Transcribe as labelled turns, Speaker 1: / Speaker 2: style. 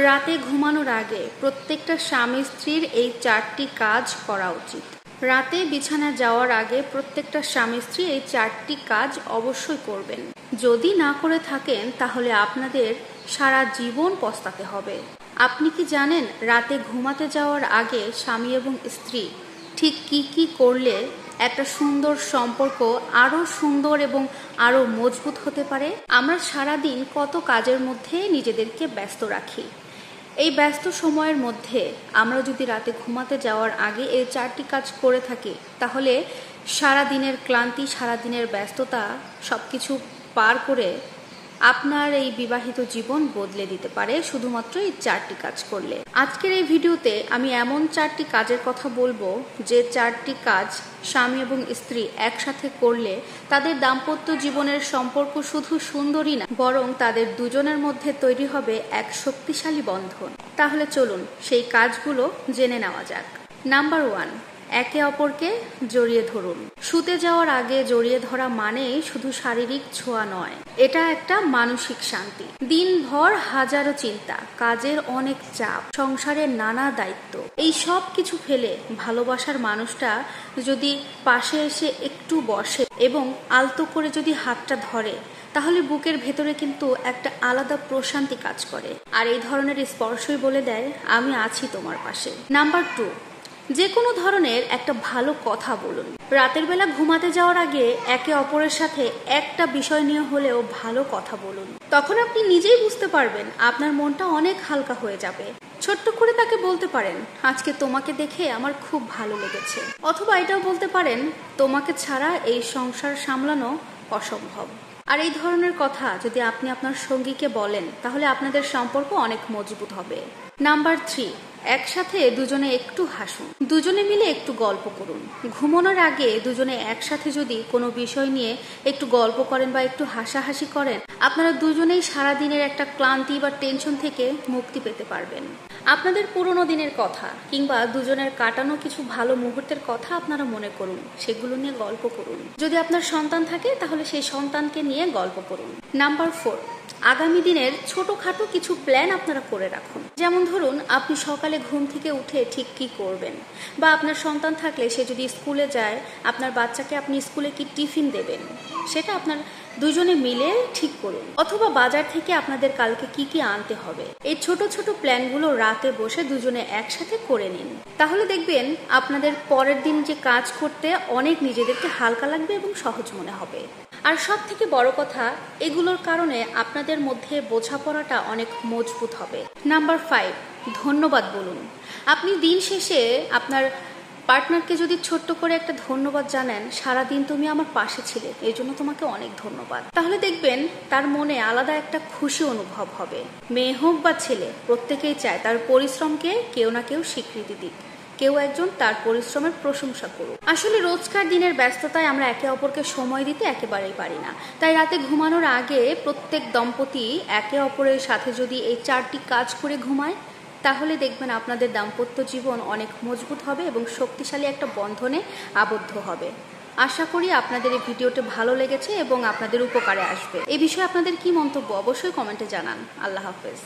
Speaker 1: রাতে ঘুমানোর আগে প্রত্যেকটা স্বামী স্ত্রীর এই 4টি কাজ করা উচিত। রাতে বিছানায় যাওয়ার আগে প্রত্যেকটা স্বামী স্ত্রী এই 4টি কাজ অবশ্যই করবেন। যদি না করে থাকেন তাহলে আপনাদের সারা জীবন পস্তাতে হবে। আপনি কি জানেন রাতে ঘুমাতে যাওয়ার আগে স্বামী এবং স্ত্রী ঠিক কি করলে একটা সুন্দর সম্পর্ক আরো সুন্দর এবং আরো মজবুত হতে পারে? আমরা সারাদিন কত কাজের মধ্যে নিজেদেরকে ব্যস্ত রাখি। এই ব্যস্ত সময়ের মধ্যে আমরা যদি রাতে ঘুমাতে যাওয়ার আগে এই 4টি কাজ করে থাকি তাহলে সারা দিনের ক্লান্তি, সারা দিনের ব্যস্ততা সবকিছু পার করে আপনার এই বিবাহিত জীবন বদলে দিতে পারে শুধুমাত্র এই 4টি কাজ করলে। আজকের এই ভিডিওতে আমি এমন 4টি কাজের কথা বলবো যে 4টি কাজ স্বামী এবং স্ত্রী একসাথে করলে তাদের দাম্পত্য জীবনের সম্পর্ক শুধু সুন্দরই না, বরং তাদের দুজনের মধ্যে তৈরি হবে এক শক্তিশালী বন্ধন। তাহলে চলুন সেই কাজগুলো জেনে নেওয়া যাক। নাম্বার 1, একে অপরকে জড়িয়ে ধরুন। শুতে যাওয়ার আগে জড়িয়ে ধরা মানে শুধু শারীরিক ছোঁয়া নয়, এটা একটা মানসিক শান্তি। দিনভর হাজারো চিন্তা, কাজের অনেক চাপ, সংসারের নানা দায়িত্ব, এই সব কিছু ফেলে ভালোবাসার মানুষটা যদি পাশে এসে একটু বসে এবং আলতো করে যদি হাতটা ধরে তাহলে বুকের ভেতরে কিন্তু একটা আলাদা প্রশান্তি কাজ করে। আর এই ধরনের স্পর্শই বলে দেয় আমি আছি তোমার পাশে। নাম্বার 2, যে কোনো ধরনের একটা ভালো কথা বলুন। রাতের বেলা ঘুমাতে যাওয়ার আগে একে অপরের সাথে একটা বিষয় নিয়ে হলেও ভালো কথা বলুন। তখন আপনি নিজেই বুঝতে পারবেন আপনার মনটা অনেক হালকা হয়ে যাবে। ছোট্ট করে তাকে বলতে পারেন আজকে তোমাকে দেখে আমার খুব ভালো লেগেছে, অথবা এটাও বলতে পারেন তোমাকে ছাড়া এই সংসার সামলানো অসম্ভব। আর এই ধরনের কথা যদি আপনি আপনার সঙ্গীকে বলেন তাহলে আপনাদের সম্পর্ক অনেক মজবুত হবে। নাম্বার 3, একসাথে দুজনে একটু হাসুন। দুজনে মিলে একটু গল্প করুন। ঘুমানোর আগে দুজনে একসাথে যদি কোনো বিষয় নিয়ে একটু গল্প করেন বা একটু হাসাহাসি করেন, আপনারা দুজনেই সারাদিনের একটা ক্লান্তি বা টেনশন থেকে মুক্তি পেতে পারবেন। আপনাদের পুরোনো দিনের কথা কিংবা দুজনের কাটানো কিছু ভালো মুহূর্তের কথা আপনারা মনে করুন, সেগুলো নিয়ে গল্প করুন। যদি আপনার সন্তান থাকে তাহলে সেই সন্তানকে নিয়ে গল্প করুন। নাম্বার 4, আগামী দিনের ছোটখাটো কিছু প্ল্যান আপনারা করে রাখুন। যেমন ধরুন আপনি সকালে ঘুম থেকে উঠে ঠিক কি করবেন, বা আপনার সন্তান থাকলে সে যদি স্কুলে যায় আপনার বাচ্চাকে আপনি স্কুলে কি টিফিন দেবেন সেটা আপনার দুজনে মিলে ঠিক করুন। অথবা বাজার থেকে আপনাদের কালকে কি আনতে হবে, এই ছোট ছোট প্ল্যানগুলো রাতে বসে দুজনে একসাথে করে নিন। তাহলে দেখবেন আপনাদের পরের দিন যে কাজ করতে অনেক নিজেদেরকে হালকা লাগবে এবং সহজ মনে হবে। আর সব থেকে বড় কথা, এগুলোর কারণে আপনাদের মধ্যে বোঝাপড়াটা অনেক মজবুত হবে। নাম্বার 5, ধন্যবাদ বলুন। আপনি দিন শেষে আপনার পার্টনারকে যদি ছোট্ট করে একটা ধন্যবাদ জানান, সারাদিন তুমি আমার পাশে ছিলে, এই জন্য তোমাকে অনেক ধন্যবাদ, তাহলে দেখবেন তার মনে আলাদা একটা খুশি অনুভব হবে। মেয়ে হোক বা ছেলে, প্রত্যেকেই চায় তার পরিশ্রমকে কেউ না কেউ স্বীকৃতি দিক, কেউ একজন তার পরিশ্রমের প্রশংসা করুক। আসলে রোজকার দিনের ব্যস্ততায় আমরা একে অপরকে সময় দিতে একেবারেই পারি না। তাই রাতে ঘুমানোর আগে প্রত্যেক দম্পতি একে অপরের সাথে যদি এই 4টি কাজ করে ঘুমায় তাহলে দেখবেন আপনাদের দাম্পত্য জীবন অনেক মজবুত হবে এবং শক্তিশালী একটা বন্ধনে আবদ্ধ হবে। আশা করি আপনাদের এই ভিডিওটি ভালো লেগেছে এবং আপনাদের উপকারে আসবে। এই বিষয়ে আপনাদের কি মন্তব্য অবশ্যই কমেন্টে জানান। আল্লাহ হাফেজ।